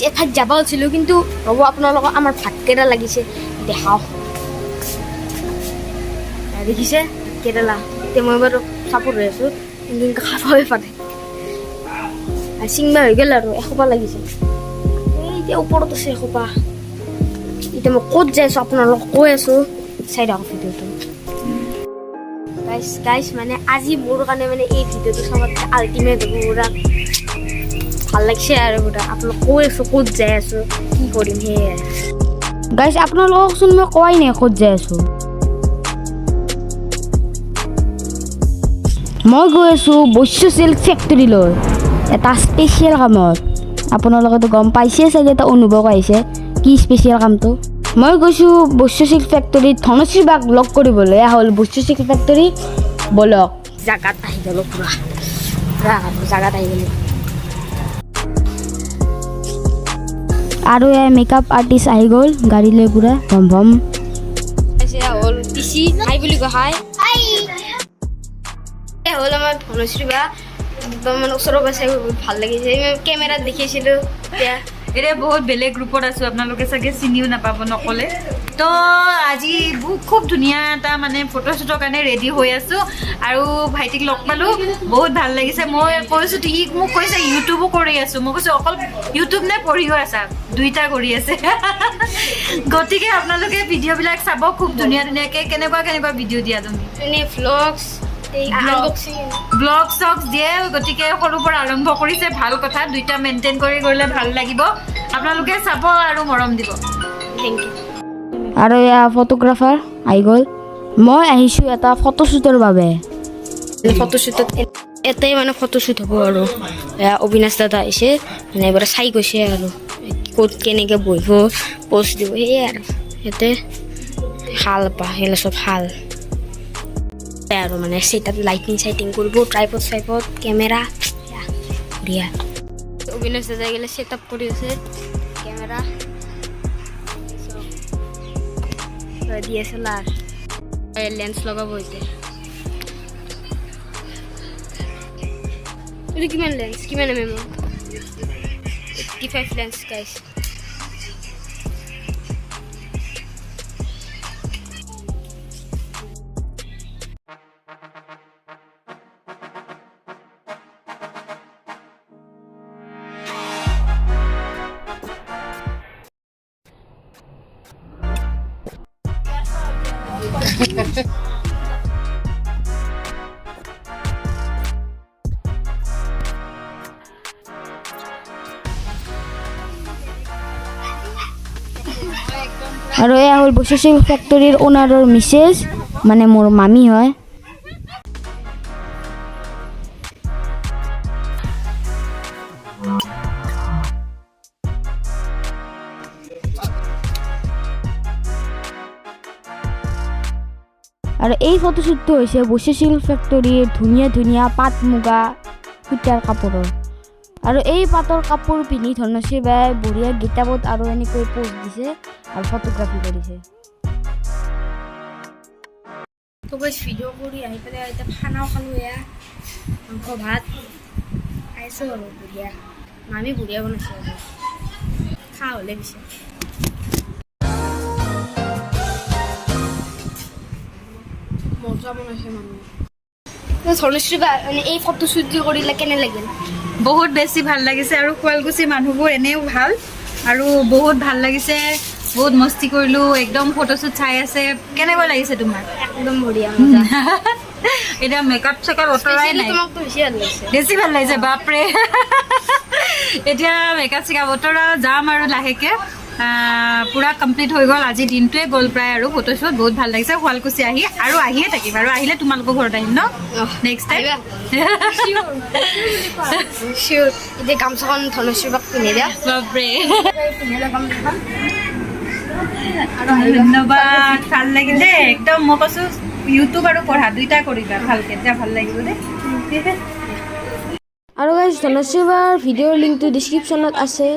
এঠাইত যাব আছিলোঁ কিন্তু ৰ'ব আপোনালোকক আমাৰ ভাতকেৰেলা লাগিছে দেখাওঁ দেখিছে কেৰেলা এতিয়া মই বাৰু চাপোৰ্ট হৈ আছোঁ কিন্তু খাবই পাৰে চিংবা হৈ গ'ল আৰু এসোপা লাগিছে এই এতিয়া ওপৰত আছে এসোপা এতিয়া মই ক'ত যাই আছোঁ আপোনালোকক কৈ আছোঁ চাই থাকক ভিডিঅ'টো গাইছ মানে আজি মোৰ কাৰণে মানে এই ভিডিঅ'টো চবতকৈ আল্টিমেট হ'ব পুৰা ভাল লাগিছে আৰু পুৰা আপোনালোক কৈ আছোঁ ক'ত যাই আছোঁ কি কৰিম সেয়াই গাইছ আপোনালোককচোন মই কোৱাই নাই ক'ত যাই আছোঁ মই গৈ আছোঁ বৈশ্য চিল্ক ফেক্টৰীলৈ এটা স্পেচিয়েল কামত আপোনালোকেতো গম পাইছে চাগে এটা অনুভৱ আহিছে কি স্পেচিয়েল কামটো মই গৈছোঁ বৈশ্য চিল্ক ফেক্টৰীত ধনশ্ৰী বাক লগ কৰিবলৈ হ'ল বৈশ্য চিল্ক ফেক্টৰী বলক জাগাত আহি গ'ল পুৰা জাগাত আহি গ'ল আৰু এই মেকআপ আৰ্টিষ্ট আহি গ'ল গাড়ী লৈ পুৰা ভম ভম হ'ল পিচি হাই বুলি কয় হাই হ'ল আমাৰ ধনশ্ৰী বা একদম মানে ওচৰৰ পৰা চাই ভাল লাগিছে কেমেৰাত দেখিছিলোঁ এতিয়া এতিয়া বহুত বেলেগ গ্ৰুপত আছোঁ আপোনালোকে চাগে চিনিও নাপাব নক'লে তো আজি খুব ধুনীয়া এটা মানে ফটোশ্বুটৰ কাৰণে ৰেডি হৈ আছোঁ আৰু ভাইটিক লগ পালোঁ বহুত ভাল লাগিছে মই কৈছোঁ ই মোক কৈছে ইউটিউবো কৰি আছোঁ মই কৈছোঁ অকল ইউটিউব নে পঢ়িও আছা দুইটা কৰি আছে গতিকে আপোনালোকে ভিডিঅ'বিলাক চাব খুব ধুনীয়া ধুনীয়াকৈ কেনেকুৱা ভিডিঅ' দিয়া তুমি এনেই ভ্লগছ ব্লগ চগছ দিয়ে গতিকে সৰুৰ পৰা আৰম্ভ কৰিছে ভাল কথা দুইটা মেইনটেইন কৰি গ'লে ভাল লাগিব আপোনালোকে চাব আৰু মৰম দিব থেংক ইউ আৰু এয়া ফটোগ্ৰাফাৰ আহি গ'ল মই আহিছোঁ এটা ফটোশ্বুটৰ বাবে ফটোশ্বুটত এটাই মানে ফটোশ্বুট হ'ব আৰু এয়া অবিনাশ দাদা আহিছে মানে এবাৰ চাই গৈছে আৰু ক'ত কেনেকৈ বহিব প'ষ্ট দিব সেয়াই আৰু ইয়াতে শাল সেইবিলাক চব শাল আৰু মানে সেটাত লাইটিং চাইটিং কৰিব ট্ৰাইপড চাইপড কেমেৰা বঢ়িয়া অবিনাশ দাদা গেলে সেট আপ কৰি আছে কেমেৰা DSLR লেন্স লগাব এতিয়া এইটো কিমান লেন্স কিমান mm 85 লেন্স গাইছ আৰু এয়া হ'ল বৈশ্য চিল্ক ফেক্টৰীৰ অ'নাৰৰ মিছেছ মানে মোৰ মামী হয় আৰু এই ফটোশ্বুটটো হৈছে বৈশ্য চিল্ক ফেক্টৰীৰ ধুনীয়া ধুনীয়া পাট মুগা সূতাৰ কাপোৰৰ আৰু এই পাটৰ কাপোৰ পিন্ধি ধনশ্ৰী বাই বঢ়িয়া গীতাবত আৰু এনেকৈ পোষ্ট দিছে আৰু ফটোগ্ৰাফি কৰিছে তো গাইছ ভিডিঅ' কৰি আহি পেলাই এতিয়া খানাও খালোঁ এয়া মাংস ভাত খাইছোঁ আৰু বঢ়িয়া মামী বঢ়িয়া বনাইছে আৰু খা হ'লে পিছে মজা বনাইছে মামী ধনশ্ৰী বা মানে এই ফটোশ্বুট যে কৰিলে কেনে লাগিল বহুত বেছি ভাল লাগিছে আৰু শুৱালকুছিৰ মানুহবোৰ এনেও ভাল আৰু বহুত ভাল লাগিছে বহুত মস্তি কৰিলোঁ একদম ফটোশ্বুট চাই আছে কেনেকুৱা লাগিছে তোমাৰ একদম বঢ়িয়া মজা এতিয়া মেকআপ চেকআপ অঁতৰাই নাই তোমাকতো বেছি ভাল লাগিছে বাপৰে এতিয়া মেকআপ চেকআপ অঁতৰা যাম আৰু লাহেকৈ পুৰা কমপ্লিট হৈ গ'ল আজি দিনটোৱে গ'ল প্ৰায় আৰু ফটোশ্বুট বহুত ভাল লাগিছে শুৱালকুছি আহি আৰু আহিয়ে থাকিম আৰু আহিলে তোমালোকৰ ঘৰত আহিম ন নেক্সট টাইম চিয়'ৰ এতিয়া গামোচাখন ধনশ্ৰী বাক পিন্ধি দিয়া বাপৰে ধন্যবাদ ভাল লাগিলে একদম মই কৈছোঁ ইউটিউব আৰু পঢ়া দুইটা কৰিবা ভালকৈ তেতিয়া ভাল লাগিব দেই আৰু গাইছ ধনশ্ৰী বাৰ ভিডিঅ'ৰ লিংকটো ডিছক্ৰিপশ্যনত আছে